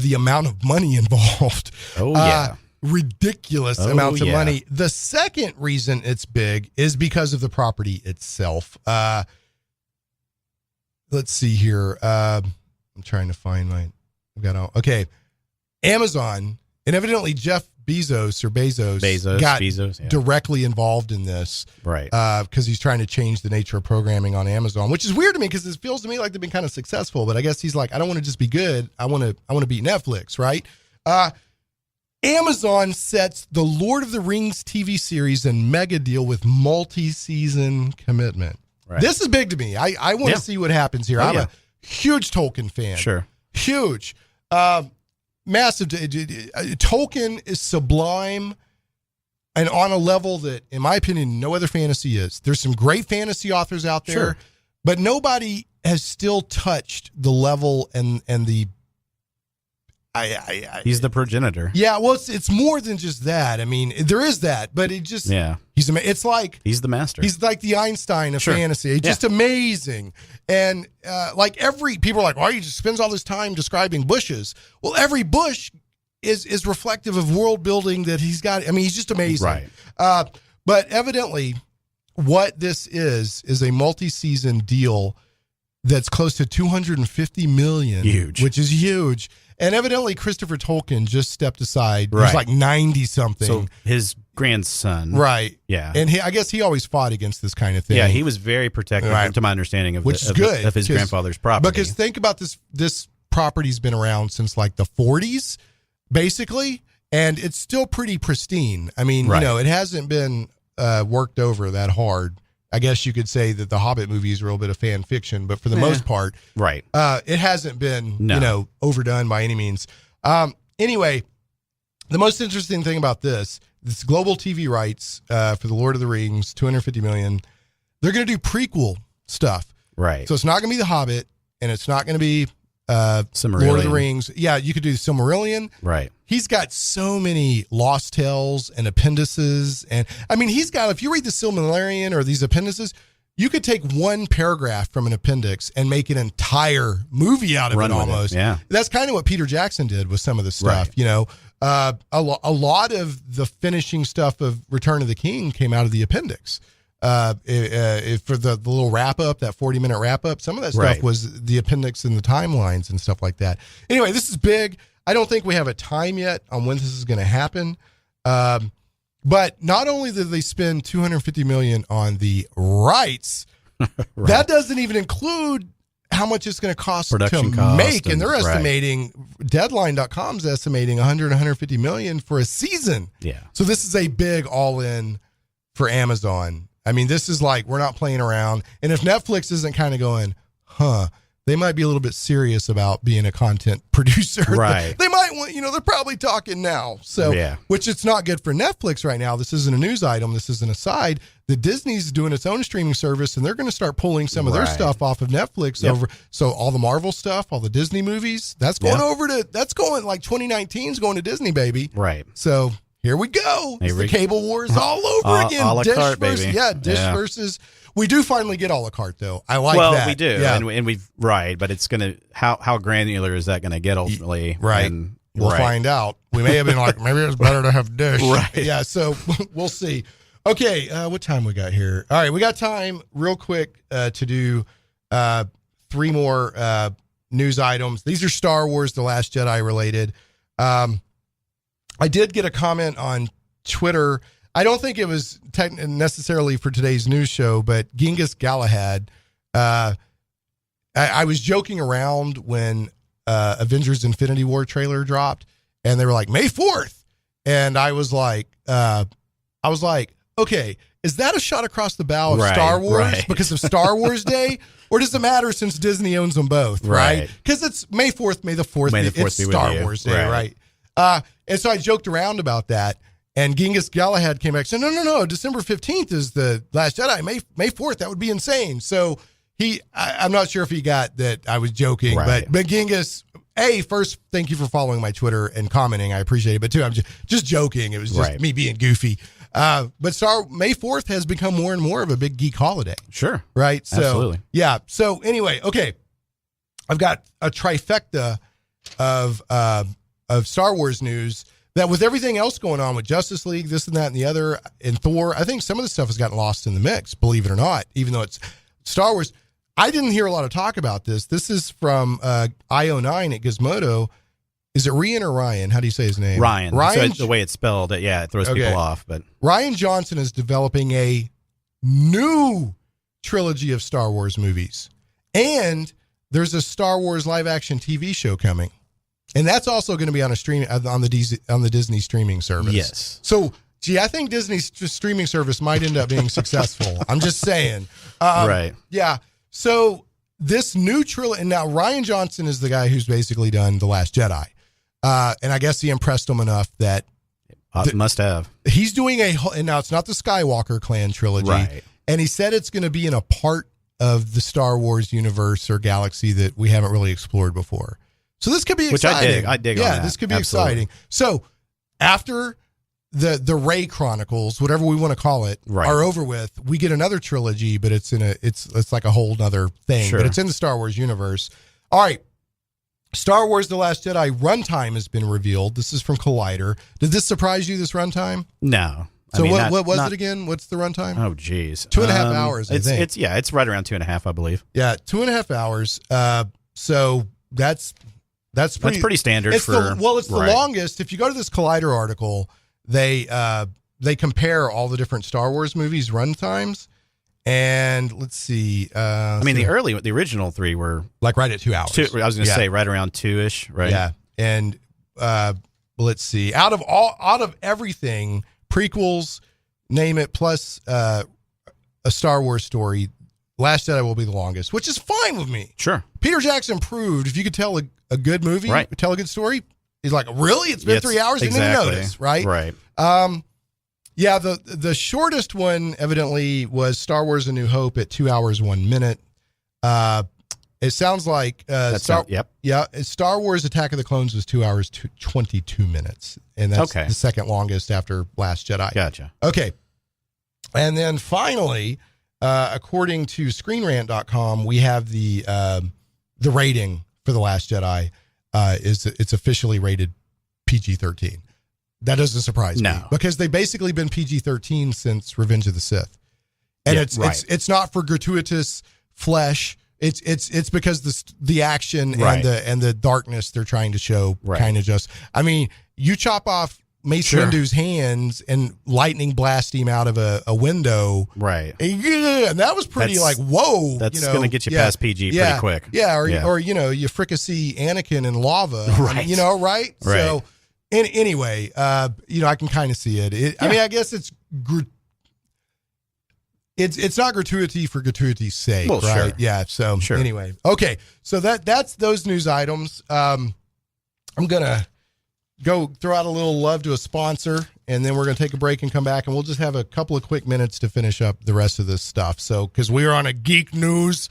the amount of money involved. Oh, yeah. Ridiculous amounts of money. The second reason it's big is because of the property itself. Let's see here. I'm trying to find Amazon, and evidently Jeff Bezos got directly involved in this. Right. Because he's trying to change the nature of programming on Amazon, which is weird to me because it feels to me like they've been kind of successful, but I guess he's like, I don't want to just be good. I want to beat Netflix, right? Amazon sets the Lord of the Rings TV series and mega deal with multi-season commitment. Right. This is big to me. I want to see what happens here. I'm a huge Tolkien fan. Sure. Huge. Massive. Tolkien is sublime and on a level that, in my opinion, no other fantasy is. There's some great fantasy authors out there, Sure. but nobody has still touched the level and the. He's the progenitor. Yeah, well, it's more than just that. I mean, there is that, but it just it's like he's the master. He's like the Einstein of Sure. fantasy. It's just amazing. And like people are like, why he just spends all this time describing bushes? Well, every bush is reflective of world building that he's got. I mean, he's just amazing. Right. But evidently, what this is a multi-season deal that's close to $250 million, Huge. which is huge. And evidently, Christopher Tolkien just stepped aside. Right. He's like 90-something. So his grandson. Right. Yeah. And I guess he always fought against this kind of thing. Yeah, he was very protective, Right. to my understanding, of, Which is good, of his grandfather's property. Because think about this property's been around since like the 40s, basically, and it's still pretty pristine. I mean, Right. it hasn't been worked over that hard. I guess you could say that the Hobbit movies are a little bit of fan fiction, but for the most part, right. it hasn't been, overdone by any means. Anyway, the most interesting thing about this global TV rights for the Lord of the Rings, $250 million. They're going to do prequel stuff. Right. So it's not going to be The Hobbit, and it's not going to be Silmarillion. Lord of the Rings. Yeah, you could do Silmarillion. Right. He's got so many lost tales and appendices. And I mean, if you read the Silmarillion or these appendices, you could take one paragraph from an appendix and make an entire movie out of Run it with it, almost. yeah. That's kind of what Peter Jackson did with some of the stuff, Right. A lot of the finishing stuff of Return of the King came out of the appendix. For the little wrap up, that 40-minute wrap up, some of that stuff Right. was the appendix and the timelines and stuff like that. Anyway, this is big. I don't think we have a time yet on when this is going to happen. But not only did they spend $250 million on the rights, that doesn't even include how much it's going to cost Production to cost make. And they're right. estimating, Deadline.com's estimating $150 million for a season. Yeah. So this is a big all-in for Amazon. I mean, this is like, we're not playing around. And if Netflix isn't kind of going, they might be a little bit serious about being a content producer. Right. They might want, they're probably talking now. So, Yeah. which it's not good for Netflix right now. This isn't a news item. This is an aside. The Disney's doing its own streaming service, and they're going to start pulling some of their Right. stuff off of Netflix Yep. over. So all the Marvel stuff, all the Disney movies, that's going that's going like 2019 is going to Disney, baby. Right. So here we go. It's the cable wars all over again. A la Dish carte, versus, baby. Dish Yeah. versus. We do finally get a la carte, though. I like well, that. we do. Yeah. And we've, right. But it's going to, how granular is that going to get ultimately? Right. And, We'll find out. We may have been like, maybe it's better to have Dish. Right. Yeah, so we'll see. Okay, what time we got here? All right, we got time real quick to do 3 more news items. These are Star Wars, The Last Jedi related. I did get a comment on Twitter. I don't think it was necessarily for today's news show, but Genghis Galahad. I was joking around when Avengers Infinity War trailer dropped, and they were like, May 4th. And I was like, okay, is that a shot across the bow of Right, Star Wars right. because of Star Wars Day? Or does it matter since Disney owns them both, right? Right. Because it's May 4th, May the 4th. May the 4th it's be with Star you. Wars Day, Right. right? And so I joked around about that. And Genghis Galahad came back and said, no, December 15th is the Last Jedi. May 4th, that would be insane. So I'm not sure if he got that I was joking, Right. but Genghis, first, thank you for following my Twitter and commenting. I appreciate it. But two, I'm just joking. It was just Right. me being goofy. But May 4th has become more and more of a big geek holiday. Sure. Right? So, Absolutely. yeah. So anyway, okay. I've got a trifecta of Star Wars news that with everything else going on with Justice League, this and that and the other, and Thor, I think some of the stuff has gotten lost in the mix, believe it or not, even though it's Star Wars. I didn't hear a lot of talk about this. This is from IO9 at Gizmodo. Is it Ryan or Ryan? How do you say his name? Ryan. Ryan. So the way it's spelled, it throws Okay. people off. But Ryan Johnson is developing a new trilogy of Star Wars movies. And there's a Star Wars live action TV show coming. And that's also going to be on on the Disney streaming service. Yes. So, I think Disney's streaming service might end up being successful. I'm just saying. Right. Yeah. So this new trilogy, and now Rian Johnson is the guy who's basically done The Last Jedi. And I guess he impressed him enough that must have. He's doing and now it's not the Skywalker clan trilogy. Right. And he said it's going to be in a part of the Star Wars universe or galaxy that we haven't really explored before. So this could be exciting. Which I dig on that. This could be Absolutely. exciting. So after the Rey Chronicles, whatever we want to call it, Right. are over with, we get another trilogy, but it's like a whole nother thing. Sure. But it's in the Star Wars universe. All right. Star Wars The Last Jedi runtime has been revealed. This is from Collider. Did this surprise you, this runtime? No. So what was it again? What's the runtime? Oh, geez. 2.5 hours, I think. It's right around 2.5, I believe. Yeah, 2.5 hours. So that's pretty standard it's for. it's the longest. If you go to this Collider article, they compare all the different Star Wars movies runtimes, and let's see. The original 3 were like right at 2 hours. I was going to say right around 2-ish, right? Yeah, and let's see. Out of everything, prequels, name it, plus a Star Wars story, Last Jedi will be the longest, which is fine with me. Sure. Peter Jackson proved if you could tell a good movie, Right. tell a good story, he's like, really? It's been 3 hours? Exactly. Didn't even notice, right? Right. Yeah, the shortest one evidently was Star Wars A New Hope at 2 hours, 1 minute. It sounds like Star Wars Attack of the Clones was 2 hours, 22 minutes. And that's the second longest after Last Jedi. Gotcha. Okay. And then finally, according to ScreenRant.com, we have the rating for The Last Jedi. It's officially rated PG-13. That doesn't surprise me because they've basically been PG-13 since Revenge of the Sith, and it's not for gratuitous flesh. It's because the action and the darkness they're trying to show kind of just. I mean, you chop off Mace Windu's hands and lightning blast him out of a window, right? And that was pretty whoa. That's going to get you past PG pretty quick. Yeah, or you fricassee Anakin in lava, right? I mean, right? So. Anyway, I can kind of see it. I mean, I guess it's not gratuity for gratuity's sake, right? Sure. Yeah. So anyway, okay. So that's those news items. I'm gonna go throw out a little love to a sponsor, and then we're gonna take a break and come back, and we'll just have a couple of quick minutes to finish up the rest of this stuff. So because we are on a Geek News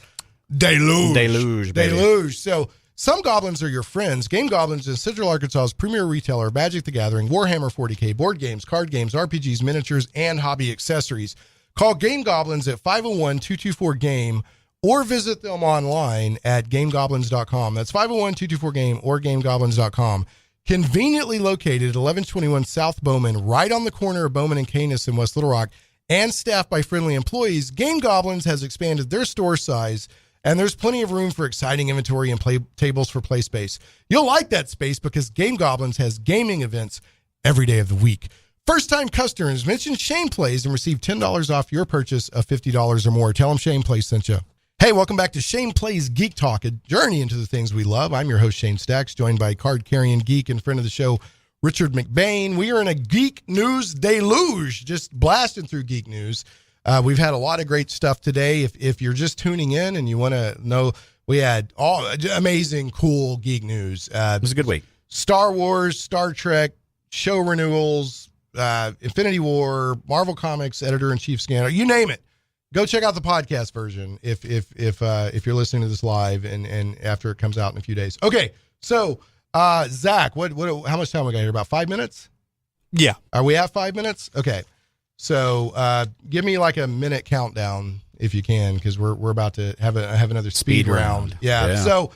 Deluge, baby. So. Some goblins are your friends. Game Goblins is Central Arkansas's premier retailer, Magic the Gathering, Warhammer 40K, board games, card games, RPGs, miniatures, and hobby accessories. Call Game Goblins at 501-224-GAME or visit them online at gamegoblins.com. That's 501-224-GAME or gamegoblins.com. Conveniently located at 1121 South Bowman, right on the corner of Bowman and Canis in West Little Rock, and staffed by friendly employees, Game Goblins has expanded their store size, and there's plenty of room for exciting inventory and play tables for play space. You'll like that space because Game Goblins has gaming events every day of the week. First-time customers mention Shane Plays and receive $10 off your purchase of $50 or more. Tell them Shane Plays sent you. Hey, welcome back to Shane Plays Geek Talk, a journey into the things we love. I'm your host, Shane Stacks, joined by card-carrying geek and friend of the show, Richard McBain. We are in a Geek News Deluge, just blasting through geek news. We've had a lot of great stuff today. If you're just tuning in and you want to know, we had all amazing, cool geek news. It was a good week. Star Wars, Star Trek, show renewals, Infinity War, Marvel Comics editor-in-chief scanner, you name it. Go check out the podcast version if you're listening to this live and after it comes out in a few days. Okay, so Zach, how much time we got here? About 5 minutes? Yeah. Are we at 5 minutes? Okay. So give me like a minute countdown if you can, because we're about to have another speed round. Yeah. So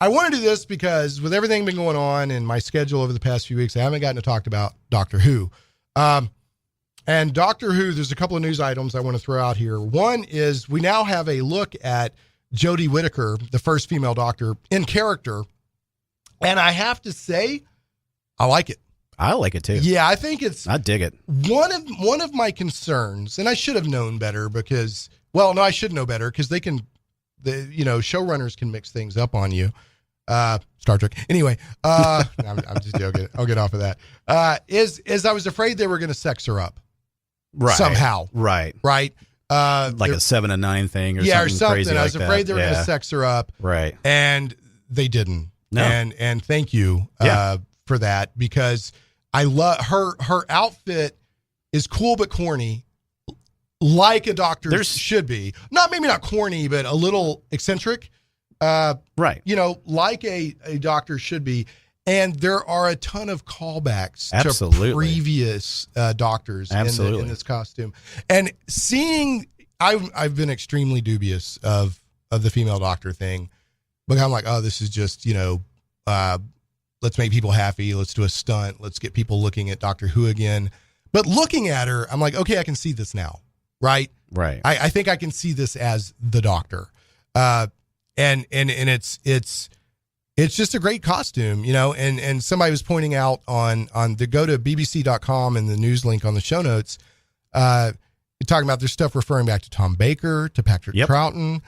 I want to do this because with everything been going on in my schedule over the past few weeks, I haven't gotten to talk about Doctor Who. And Doctor Who, there's a couple of news items I want to throw out here. One is we now have a look at Jodie Whittaker, the first female Doctor, in character, and I have to say, I like it. I like it too. Yeah, I think I dig it. One of my concerns, and I should have known better because, I should know better because showrunners can mix things up on you. Star Trek. Anyway, I'm just joking. I'll get off of that. Is I was afraid they were going to sex her up. Right. Somehow. Right. Like a 7 and 9 thing or something. Or something. Crazy I was like afraid that. they were going to sex her up. Right. And they didn't. No. And thank you for that, because I love her outfit is cool but corny, like a doctor should be. Maybe not corny, but a little eccentric. Right. Like a doctor should be. And there are a ton of callbacks Absolutely. to previous doctors in this costume. And seeing, I've been extremely dubious of the female doctor thing, but I'm like, oh, this is just, let's make people happy. Let's do a stunt. Let's get people looking at Doctor Who again. But looking at her, I'm like, okay, I can see this now. Right. Right. I think I can see this as the Doctor. And it's just a great costume, and somebody was pointing out on the go to bbc.com and the news link on the show notes, talking about there's stuff referring back to Tom Baker, to Patrick Troughton,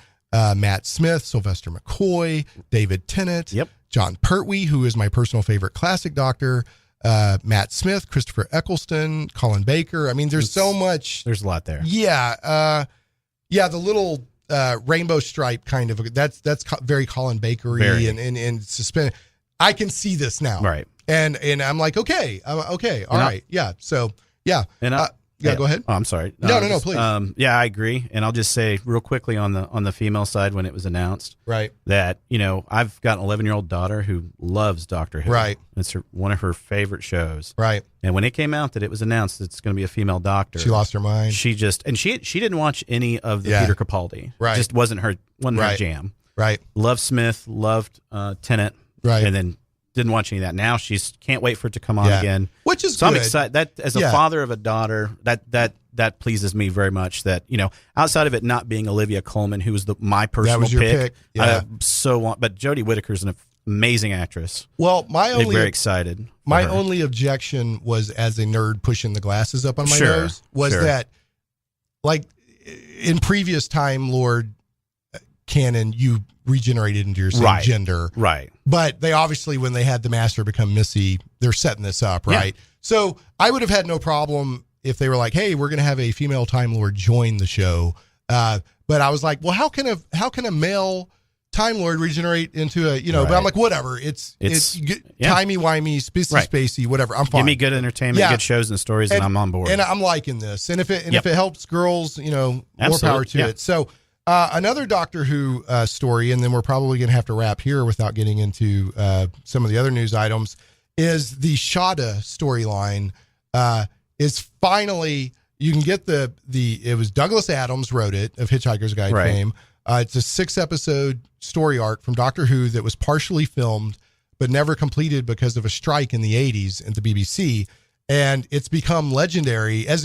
Matt Smith, Sylvester McCoy, David Tennant, John Pertwee, who is my personal favorite classic Doctor, Matt Smith, Christopher Eccleston, Colin Baker. I mean, there's so much. There's a lot there. Yeah. The little rainbow stripe kind of, that's very Colin Bakery and suspended. I can see this now. Right. And I'm like, okay. All right. Yeah. So, yeah. And go ahead. Oh, I'm sorry. No, please. Yeah, I agree. And I'll just say real quickly on the female side, when it was announced, right, that, I've got an 11-year-old daughter who loves Doctor Who. Right. It's one of her favorite shows. Right. And when it came out that it was announced that it's going to be a female doctor, she lost her mind. She didn't watch any of the Peter Capaldi. Right. Just wasn't her jam. Right. Loved Smith, loved Tennant. Right. And then didn't watch any of that. Now she's can't wait for it to come on again. Which is so good. I'm excited that as a father of a daughter, that pleases me very much, that, outside of it not being Olivia Colman, who was my personal that was your pick. Yeah. But Jodie Whittaker's an amazing actress. Well, very excited. My only objection was, as a nerd pushing the glasses up on my nose, was that, like, in previous Time Lord canon, you regenerated into your same gender. Right. But they obviously, when they had the Master become Missy, they're setting this up, right? Yeah. So I would have had no problem if they were like, hey, we're going to have a female Time Lord join the show. But I was like, well, how can a male Time Lord regenerate into a, but I'm like, whatever. It's timey-wimey, spacey, whatever. I'm fine. Give me good entertainment, good shows and stories, and I'm on board. And I'm liking this. And if it helps girls, more power to it. So another Doctor Who story, and then we're probably going to have to wrap here without getting into some of the other news items, is the Yoshida storyline is finally, you can get it was Douglas Adams wrote it, of Hitchhiker's Guide fame. It's a 6-episode story arc from Doctor Who that was partially filmed but never completed because of a strike in the 80s at the BBC. And it's become legendary, as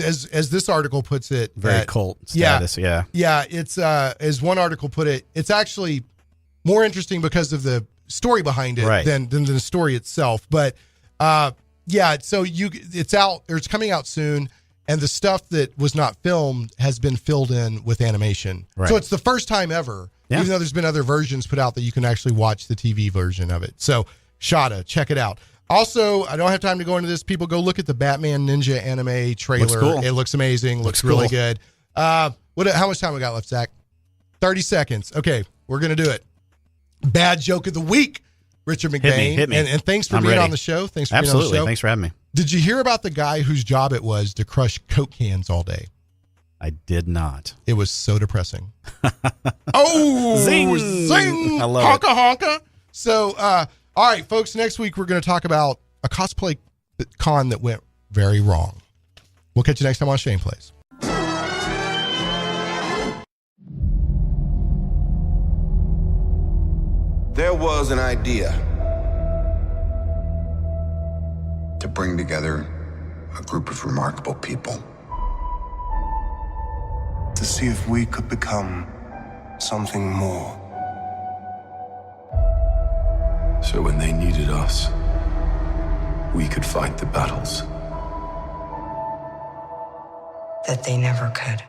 this article puts it. Very cult status, yeah. Yeah, it's, as one article put it, it's actually more interesting because of the story behind it than the story itself. But, so it's out, or it's coming out soon, and the stuff that was not filmed has been filled in with animation. Right. So it's the first time ever, even though there's been other versions put out, that you can actually watch the TV version of it. So, Yoshida, check it out. Also, I don't have time to go into this. People, go look at the Batman Ninja anime trailer. Looks cool. It looks amazing. Looks really good. How much time we got left, Zach? 30 seconds. Okay, we're going to do it. Bad joke of the week, Richard McBain. Hit me. And thanks for being on the show. Thanks for being on the show. Thanks for having me. Did you hear about the guy whose job it was to crush Coke cans all day? I did not. It was so depressing. Oh, zing! I love honka, honka. So, all right, folks, next week we're going to talk about a cosplay con that went very wrong. We'll catch you next time on Shane Plays. There was an idea to bring together a group of remarkable people. To see if we could become something more. So when they needed us, we could fight the battles that they never could.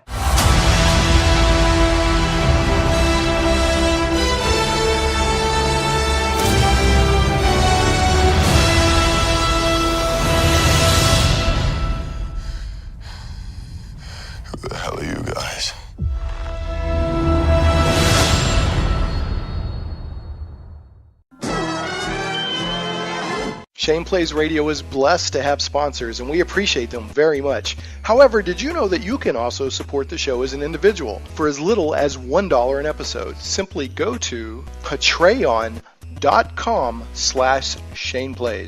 Who the hell are you guys? Shane Plays Radio is blessed to have sponsors, and we appreciate them very much. However, did you know that you can also support the show as an individual for as little as $1 an episode? Simply go to patreon.com/ShanePlays.